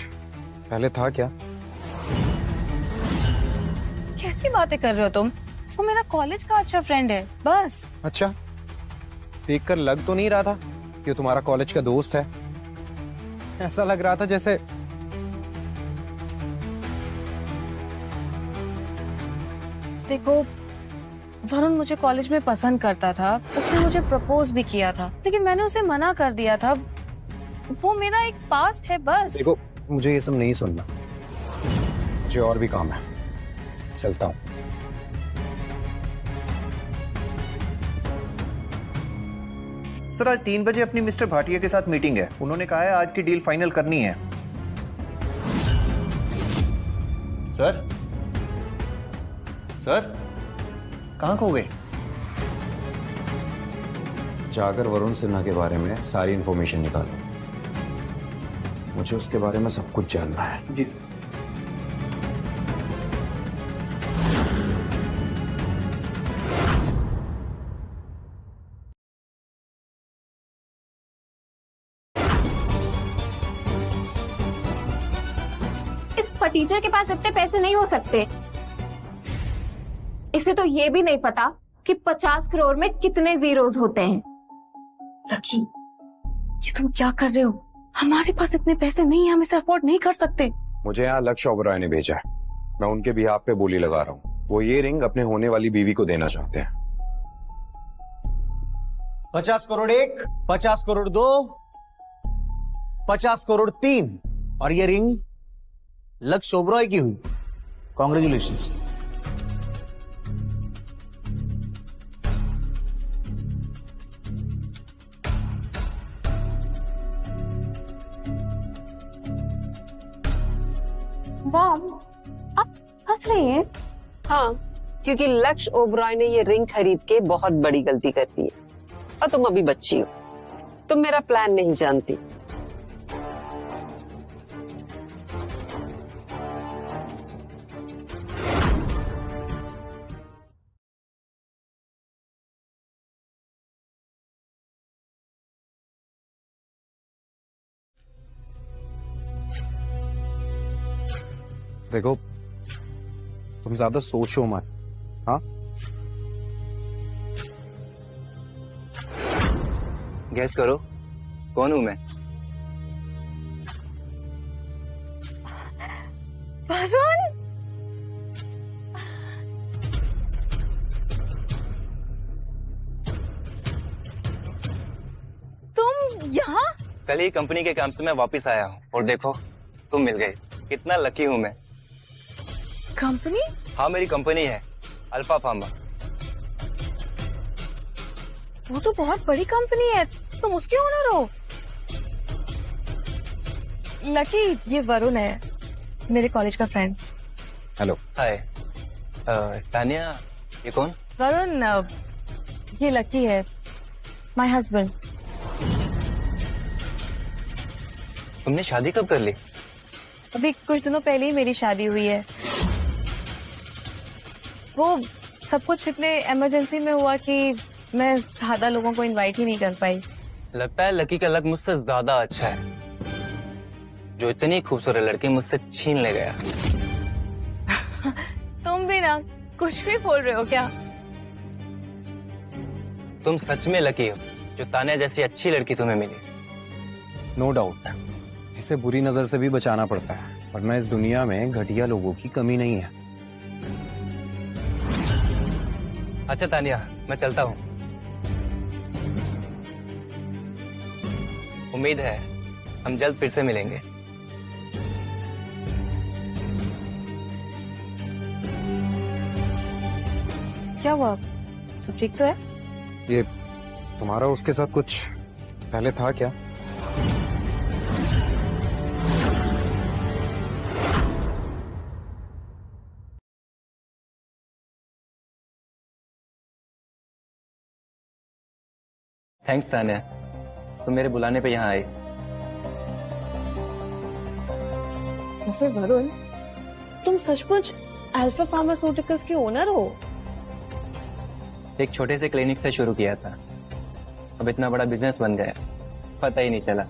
पहले था क्या? कैसी बातें कर रहे हो तुम? वो मेरा कॉलेज का अच्छा फ्रेंड है, बस। अच्छा, देखकर लग तो नहीं रहा था कि तुम्हारा कॉलेज का दोस्त है। ऐसा लग रहा था जैसे देखो, वरुण मुझे कॉलेज में पसंद करता था, उसने मुझे प्रपोज भी किया था, लेकिन मैंने उसे मना कर दिया था। वो मेरा एक पास्ट है, बस। देखो, मुझे ये सब नहीं सुनना, मुझे और भी काम है, चलता हूँ। सर, आज 3 बजे अपनी मिस्टर भाटिया के साथ मीटिंग है। उन्होंने कहा है आज की डील फाइनल करनी है। सर, सर, कहाँ खो गए? जाकर वरुण सिन्हा के बारे में सारी इंफॉर्मेशन निकालो, मुझे उसके बारे में सब कुछ जानना है। जी सर। इस फटीचर के पास इतने पैसे नहीं हो सकते। इसे तो ये भी नहीं पता कि 50 करोड़ में कितने जीरोस होते हैं। लकी, ये तुम क्या कर रहे हो? हमारे पास इतने पैसे नहीं है, हम इसे अफोर्ड नहीं कर सकते। मुझे यहाँ लक्ष्य ओबरॉय ने भेजा है, मैं उनके बिहाफ पे बोली लगा रहा हूँ। वो ये रिंग अपने होने वाली बीवी को देना चाहते हैं। 50 करोड़ 1, 50 करोड़ 2, 50 करोड़ 3, और ये रिंग लक्ष्य ओबरॉय की हुई। कॉन्ग्रेचुलेशंस। मॉम, आप हंस रही हैं? हाँ, क्योंकि लक्ष्य ओबरॉय ने ये रिंग खरीद के बहुत बड़ी गलती कर दी है और तुम अभी बच्ची हो, तुम मेरा प्लान नहीं जानती। देखो, तुम ज्यादा सोचो मत। हाँ, गैस करो कौन हूं मैं? वरुण, तुम यहाँ? कल ही कंपनी के काम से मैं वापस आया हूँ और देखो तुम मिल गए। कितना लकी हूँ मैं। कंपनी? हाँ, मेरी कंपनी है अल्फा फार्मा। वो तो बहुत बड़ी कंपनी है, तुम उसके ओनर हो? लकी, ये वरुण है, मेरे कॉलेज का फ्रेंड। हेलो। हाय। तानिया, ये कौन? वरुण, ये लकी है, माय हस्बैंड। तुमने शादी कब कर ली? अभी कुछ दिनों पहले ही मेरी शादी हुई है। वो सब कुछ इतने इमरजेंसी में हुआ कि मैं ज्यादा लोगों को इनवाइट ही नहीं कर पाई। लगता है लकी का लक मुझसे ज्यादा अच्छा है। जो इतनी खूबसूरत लड़की मुझसे छीन ले गया। तुम भी ना कुछ भी बोल रहे हो क्या? तुम सच में लकी हो जो तान्या जैसी अच्छी लड़की तुम्हें मिली। नो डाउट, इसे बुरी नजर से भी बचाना पड़ता है, वरना इस दुनिया में घटिया लोगों की कमी नहीं है। अच्छा तान्या, मैं चलता हूँ। उम्मीद है हम जल्द फिर से मिलेंगे। क्या हुआ? सब ठीक तो है? ये तुम्हारा उसके साथ कुछ पहले था क्या? थैंक्स तान्या, तुम मेरे बुलाने पे यहाँ आई। वैसे वरुण, तुम सचमुच अल्फा फार्मास्यूटिकल्स के ओनर हो? एक छोटे से क्लिनिक से शुरू किया था, अब इतना बड़ा बिजनेस बन गया, पता ही नहीं चला।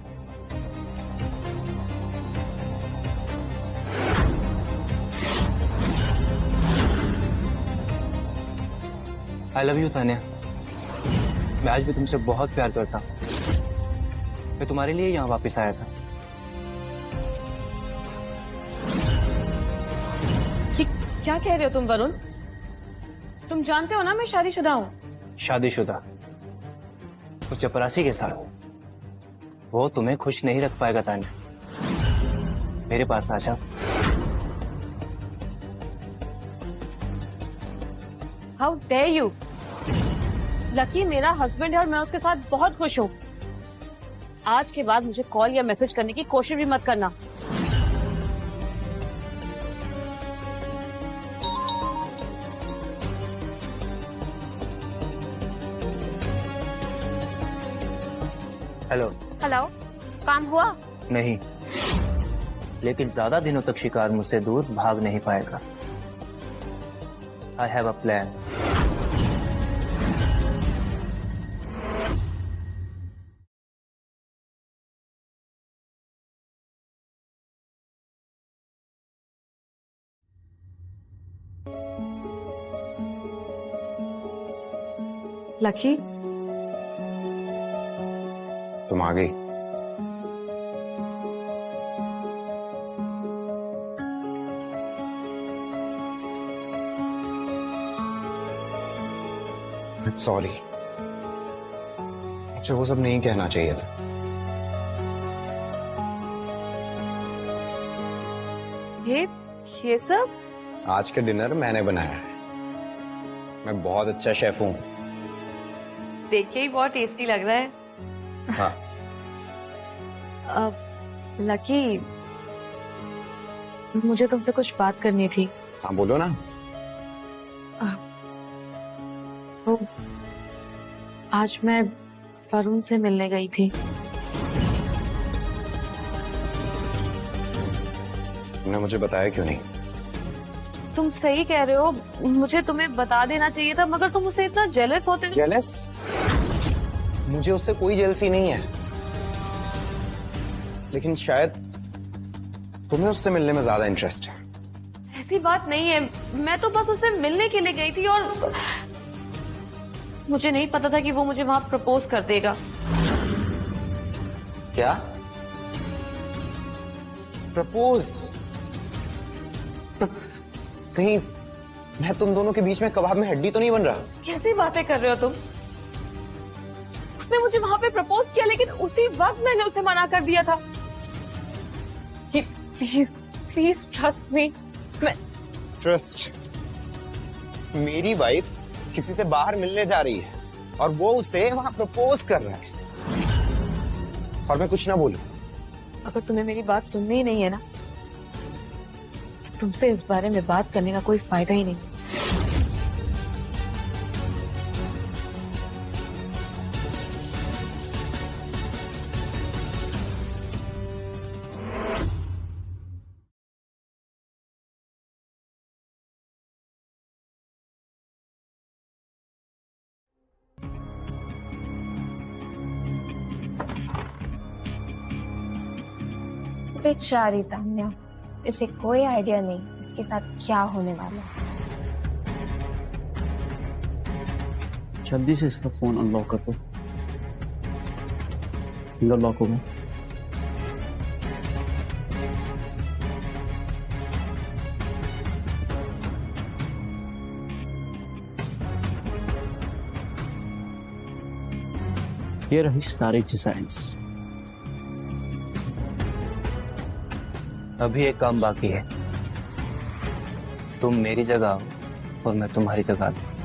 आई लव यू तान्या, मैं आज भी तुमसे बहुत प्यार करता हूँ। मैं तुम्हारे लिए यहाँ वापस आया था। क्या कह रहे हो तुम वरुण? तुम जानते हो ना मैं शादीशुदा हूँ। शादीशुदा उस चपरासी के साथ? वो तुम्हें खुश नहीं रख पाएगा तान्या, मेरे पास आ जाओ। How dare you! लकी मेरा हस्बैंड है और मैं उसके साथ बहुत खुश हूँ। आज के बाद मुझे कॉल या मैसेज करने की कोशिश भी मत करना। हेलो। हेलो, काम हुआ? नहीं, लेकिन ज्यादा दिनों तक शिकार मुझसे दूर भाग नहीं पाएगा। I have a plan. Lucky, तुम आ गई। सॉरी, मुझे वो सब नहीं कहना चाहिए था। ये सब? आज के डिनर मैंने बनाया है। मैं बहुत अच्छा शेफ हूँ। देख के ही बहुत टेस्टी लग रहा है। हाँ। लकी, मुझे तुमसे कुछ बात करनी थी। हाँ बोलो ना। आज मैं वरुण से मिलने गई थी। तुमने मुझे बताया क्यों नहीं? तुम सही कह रहे हो, मुझे तुम्हें बता देना चाहिए था, मगर तुम उससे इतना जेलस होते। जेलस? मुझे उससे कोई जेलसी नहीं है, लेकिन शायद तुम्हें उससे मिलने में ज्यादा इंटरेस्ट है। ऐसी बात नहीं है, मैं तो बस उससे मिलने के लिए गई थी और मुझे नहीं पता था कि वो मुझे वहां प्रपोज कर देगा। क्या? प्रपोज? कहीं मैं तुम दोनों के बीच में कबाब में हड्डी तो नहीं बन रहा? कैसी बातें कर रहे हो तुम? उसने मुझे वहां पे प्रपोज किया, लेकिन उसी वक्त मैंने उसे मना कर दिया था कि please please trust me. Trust? मेरी वाइफ किसी से बाहर मिलने जा रही है और वो उसे वहां प्रपोज कर रहा है और मैं कुछ ना बोलूं? अगर तुम्हें मेरी बात सुननी ही नहीं है ना, तुमसे इस बारे में बात करने का कोई फायदा ही नहीं। बेचारी तान्या, इसे कोई आइडिया नहीं इसके साथ क्या होने वाला है। जल्दी से इसका फोन अनलॉक कर दो, फिंगर लॉक हो गया। ये रही सारे डिजाइन्स। अभी एक काम बाकी है, तुम मेरी जगह आओ और मैं तुम्हारी जगह आता हूं।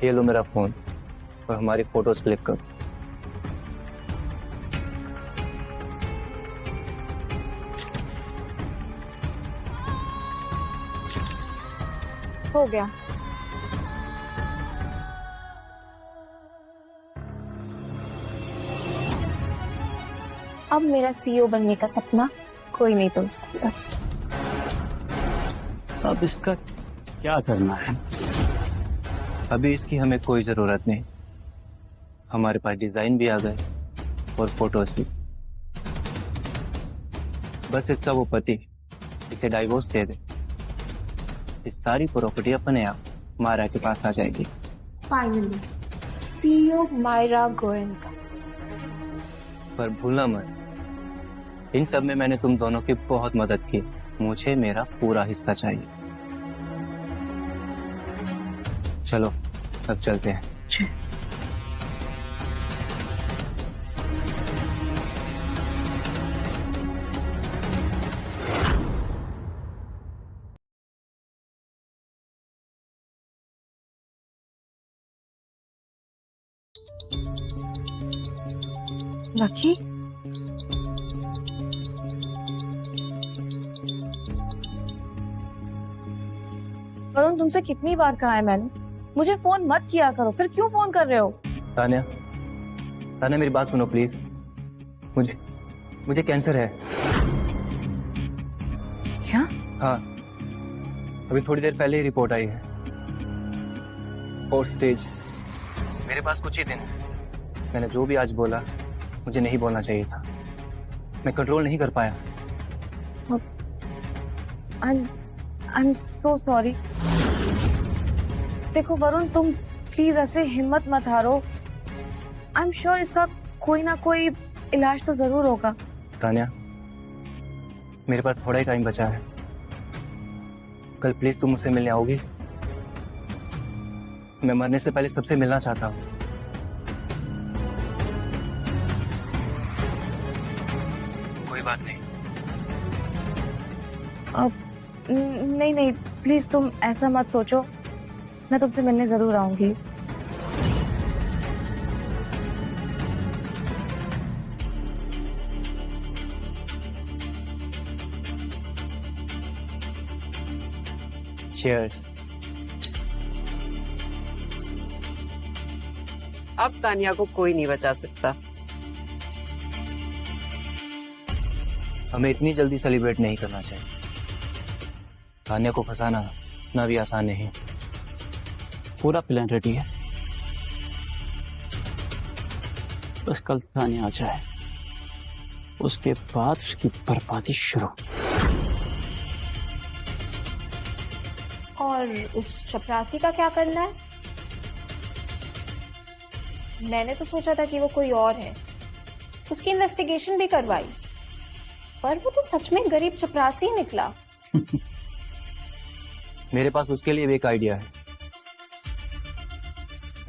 ये लो मेरा फोन और हमारी फोटोज क्लिक करो। हो गया। अब मेरा सीईओ बनने का सपना कोई नहीं तोड़ सकता। अब इसका क्या करना है? अभी इसकी हमें कोई जरूरत नहीं, हमारे पास डिजाइन भी आ गए और फोटोज भी। बस इसका वो पति इसे डाइवोर्स दे दे, इस सारी प्रॉपर्टी अपने आप मायरा के पास आ जाएगी। Finally CEO Myra Goenka. पर भूलना मत, इन सब में मैंने तुम दोनों की बहुत मदद की, मुझे मेरा पूरा हिस्सा चाहिए। चलो अब चलते हैं। लकी, वरुण तुमसे कितनी बार कहा है मैंने, मुझे फोन मत किया करो, फिर क्यों फोन कर रहे हो? तान्या, तान्या मेरी बात सुनो प्लीज। मुझे कैंसर है। क्या? हाँ, अभी थोड़ी देर पहले ही रिपोर्ट आई है। 4th stage. मेरे पास कुछ ही दिन है। मैंने जो भी आज बोला मुझे नहीं बोलना चाहिए था, मैं कंट्रोल नहीं कर पाया। I'm so sorry। देखो वरुण, तुम प्लीज ऐसे हिम्मत मत हारो। I'm sure इसका कोई ना कोई इलाज तो जरूर होगा। तान्या, मेरे पास थोड़ा ही टाइम बचा है, कल प्लीज तुम मुझसे मिलने आओगी? मैं मरने से पहले सबसे मिलना चाहता हूँ। कोई बात नहीं। अब नहीं, प्लीज तुम ऐसा मत सोचो, मैं तुमसे मिलने जरूर आऊंगी। Cheers। अब तानिया को कोई नहीं बचा सकता। हमें इतनी जल्दी सेलिब्रेट नहीं करना चाहिए। तान्या को फंसाना ना भी आसान नहीं। पूरा प्लान रेडी है, बस कल तानिया आ जाए, उसके बाद उसकी बर्बादी शुरू। और उस चपरासी का क्या करना है? मैंने तो सोचा था कि वो कोई और है, उसकी इन्वेस्टिगेशन भी करवाई, पर वो तो सच में गरीब चपरासी ही निकला। मेरे पास उसके लिए भी एक आइडिया है,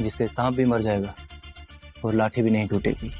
जिससे सांप भी मर जाएगा और लाठी भी नहीं टूटेगी।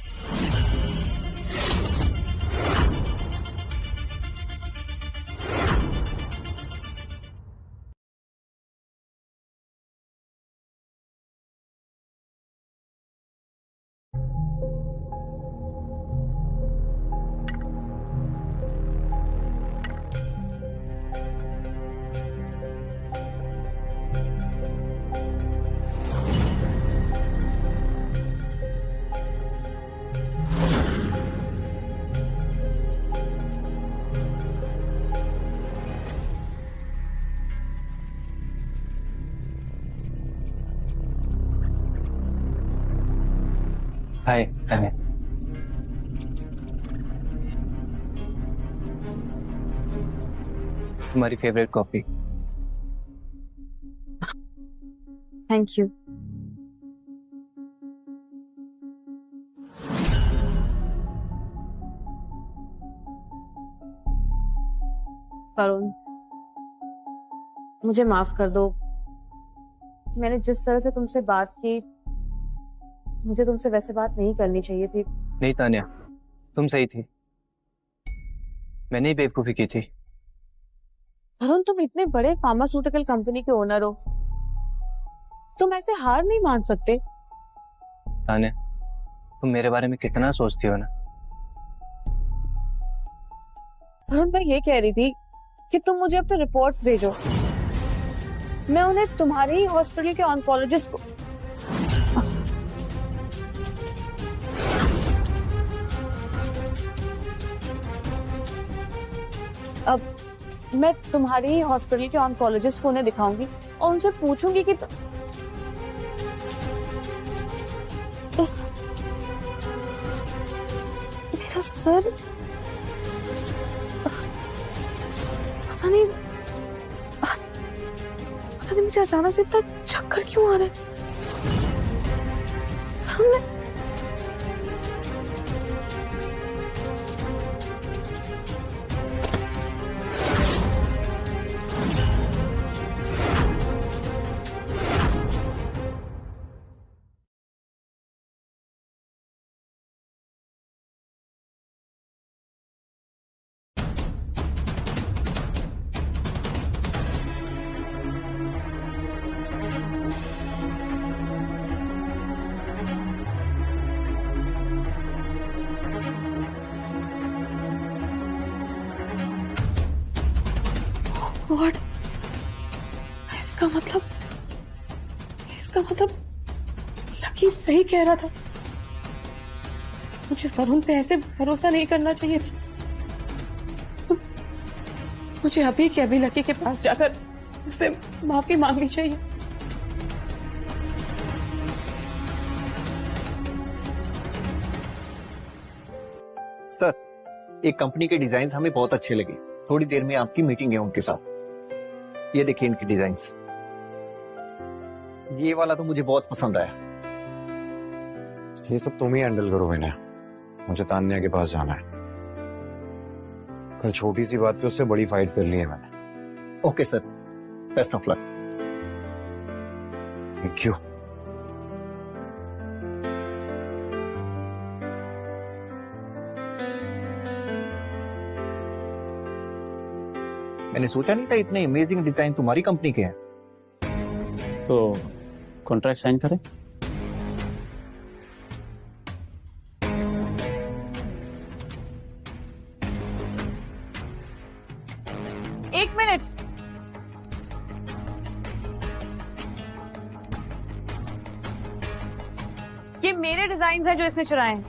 हाय तान्या। तुम्हारी favourite coffee. Thank you. Varun, मुझे माफ कर दो। मैंने जिस तरह से तुमसे बात की, मुझे तुमसे वैसे बात नहीं करनी चाहिए थी। नहीं तान्या, तुम सही थी, मैंने ही बेवकूफी की थी। वरुण, तुम इतने बड़े फार्मास्यूटिकल कंपनी के ओनर हो, तुम ऐसे हार नहीं मान सकते। तान्या, तुम मेरे बारे में कितना सोचती हो ना। वरुण, मैं ये कह रही थी कि तुम मुझे अपने रिपोर्ट्स भेजो, मैं उन्हें तुम्हारे ही हॉस्पिटल के ऑन्कोलॉजिस्ट को। अब मैं तुम्हारे ही हॉस्पिटल के ऑन्कोलॉजिस्ट को उन्हें दिखाऊंगी और उनसे पूछूंगी कि मेरा सर पता नहीं मुझे अचानक से इतना चक्कर क्यों आ रहा है। What? इसका मतलब लकी सही कह रहा था। मुझे वरुण पे ऐसे भरोसा नहीं करना चाहिए था। मुझे अभी के अभी लकी के पास जाकर उससे माफी मांगनी चाहिए। सर, एक कंपनी के डिजाइन हमें बहुत अच्छे लगे। थोड़ी देर में आपकी मीटिंग है उनके साथ। ये देखिए इनके डिजाइन्स। ये वाला तो मुझे बहुत पसंद आया। ये सब तुम ही हैंडल करो विनय, मुझे तान्या के पास जाना है। कल छोटी सी बात पे उससे बड़ी फाइट कर ली है मैंने। Okay sir, best of luck. Thank you. मैंने सोचा नहीं था इतने अमेजिंग डिजाइन तुम्हारी कंपनी के हैं। तो कॉन्ट्रैक्ट साइन करें? एक मिनट, ये मेरे डिजाइन हैं जो इसने चुराए हैं।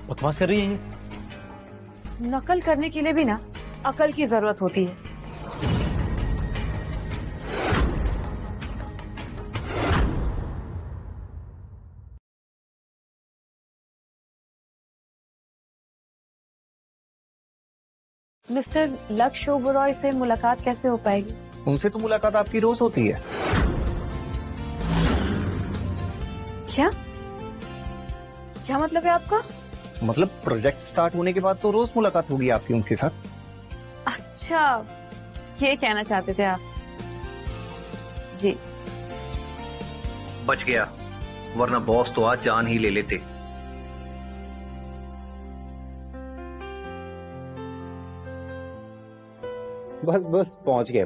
बकवास कर रही है ये। नकल करने के लिए भी ना अकल की जरूरत होती है। मिस्टर लक्ष्य ओबरॉय से मुलाकात कैसे हो पाएगी? उनसे तो मुलाकात आपकी रोज होती है। क्या मतलब है आपका? मतलब प्रोजेक्ट स्टार्ट होने के बाद तो रोज मुलाकात होगी आपकी उनके साथ। अच्छा, ये कहना चाहते थे आप? जी। बच गया, वरना बॉस तो आज जान ही ले लेते। बस पहुंच गए।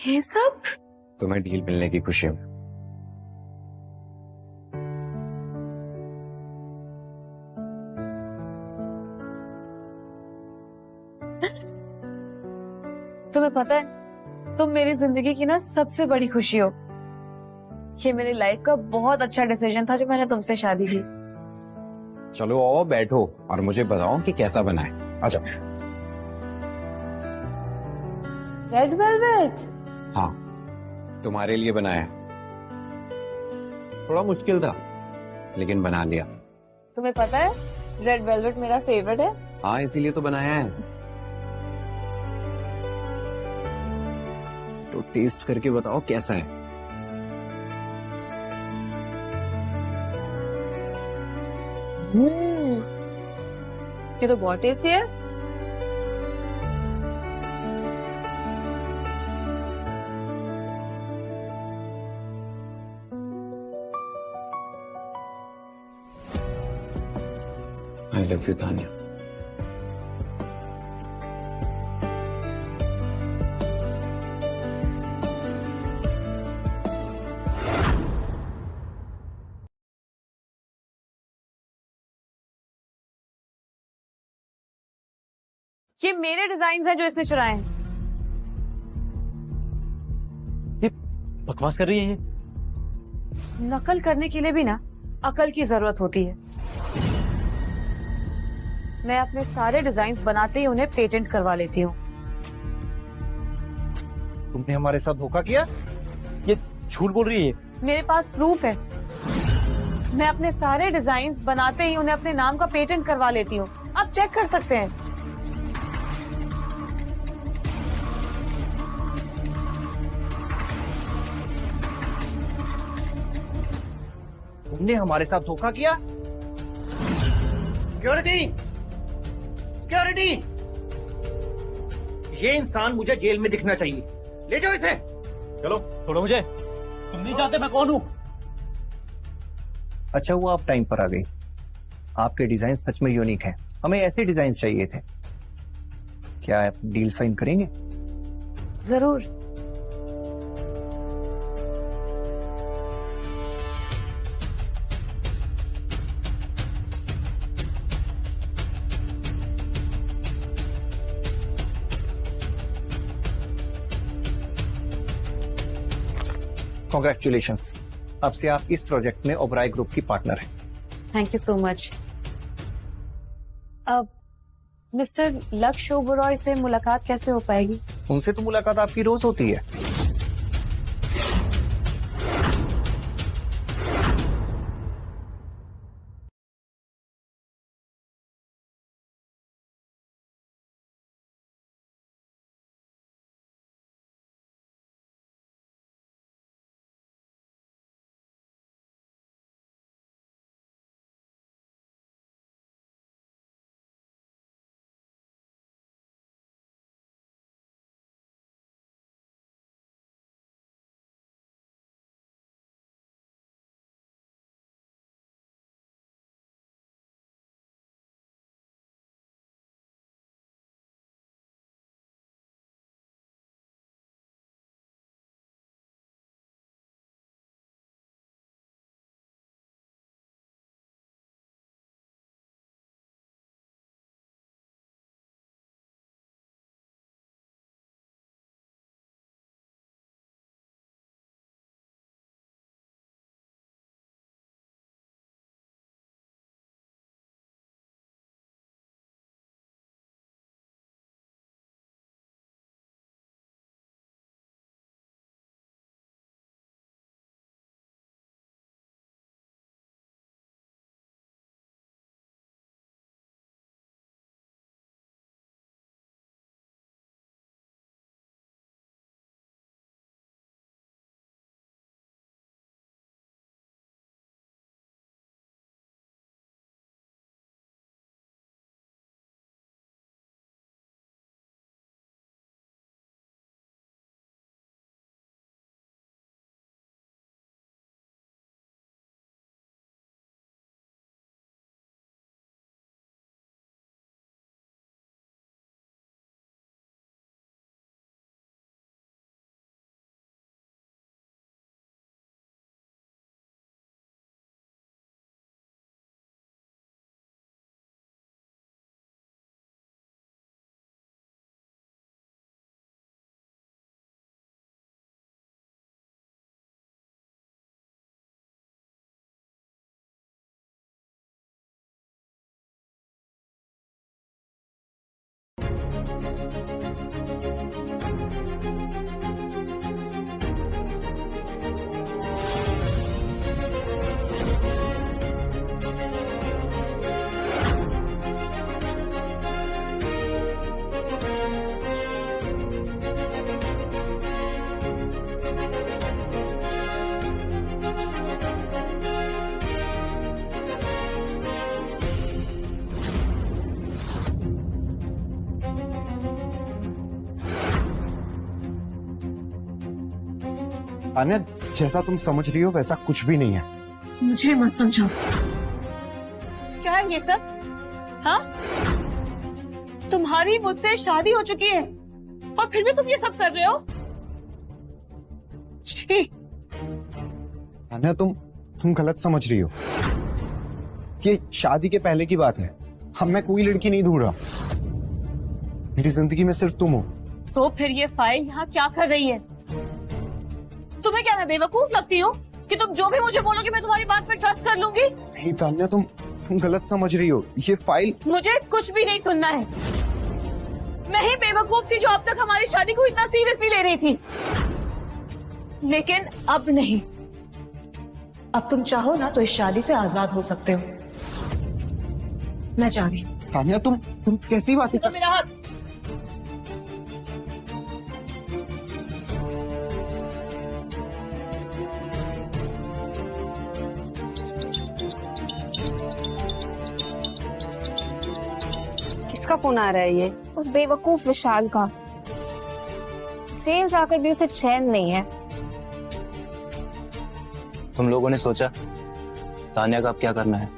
ये सब तुम्हें डील मिलने की खुशी में। तुम्हें पता है, तुम मेरी जिंदगी की ना सबसे बड़ी खुशी हो। ये मेरी लाइफ का बहुत अच्छा डिसीजन था जो मैंने तुमसे शादी की। चलो आओ बैठो और मुझे बताओ कि कैसा बना है। अच्छा। Red velvet. हाँ, तुम्हारे लिए बनाया। थोड़ा मुश्किल था लेकिन बना लिया। तुम्हें पता है रेड वेलवेट मेरा फेवरेट है। हाँ, इसीलिए तो बनाया है। तो टेस्ट करके बताओ कैसा है। ये तो बहुत टेस्टी है। I love you Tania. ये मेरे डिजाइन हैं जो इसने चुराए हैं। ये बकवास कर रही है ये। नकल करने के लिए भी ना अकल की जरूरत होती है। मैं अपने सारे डिजाइन्स बनाते ही उन्हें पेटेंट करवा लेती हूँ। तुमने हमारे साथ धोखा किया? ये झूठ बोल रही है। मेरे पास प्रूफ है। मैं अपने सारे डिजाइन्स बनाते ही उन्हें अपने नाम का पेटेंट करवा लेती हूँ। आप चेक कर सकते हैं। तुमने हमारे साथ धोखा किया? सिक्योरिटी! सिक्योरिटी! ये इंसान मुझे जेल में दिखना चाहिए। ले जाओ इसे। चलो छोड़ो मुझे, तुम नहीं जानते मैं कौन हूं। अच्छा हुआ आप टाइम पर आ गई। आपके डिजाइन सच में यूनिक हैं। हमें ऐसे डिजाइन चाहिए थे। क्या आप डील साइन करेंगे? जरूर। कॉन्ग्रेचुलेशंस, अब से आप इस प्रोजेक्ट में ओबराय ग्रुप की पार्टनर हैं। Thank you so much. अब मिस्टर लक्ष्य ओबरॉय से मुलाकात कैसे हो पाएगी? उनसे तो मुलाकात आपकी रोज होती है। तान्या, जैसा तुम समझ रही हो वैसा कुछ भी नहीं है। मुझे मत समझाओ। क्या है ये सब? हाँ, तुम्हारी मुझसे शादी हो चुकी है और फिर भी तुम ये सब कर रहे हो? छी। तान्या, तुम गलत समझ रही हो। ये शादी के पहले की बात है। अब मैं कोई लड़की नहीं ढूंढ रहा। मेरी जिंदगी में सिर्फ तुम हो। तो फिर ये फाइल यहाँ क्या कर रही है? तुम्हें क्या मैं बेवकूफ लगती हूँ कि तुम जो भी मुझे बोलोगे मैं तुम्हारी बात पे ट्रस्ट कर लूंगी? नहीं तान्या, तुम गलत समझ रही हो। ये फाइल... मुझे कुछ भी नहीं सुनना है। मैं ही बेवकूफ थी जो अब तक हमारी शादी को इतना सीरियसली ले रही थी, लेकिन अब नहीं। अब तुम चाहो ना तो इस शादी से आजाद हो सकते हो। मैं जा रही हूँ। तान्या, तुम कैसी बातें कर... मेरा हाथ। किसका फोन आ रहा है ये? उस बेवकूफ विशाल का। जेल जाकर भी उसे चैन नहीं है। तुम लोगों ने सोचा तान्या का अब क्या करना है?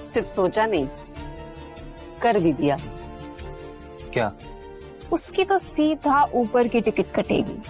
सिर्फ सोचा नहीं, कर भी दिया। क्या? उसकी तो सीधा ऊपर की टिकट कटेगी।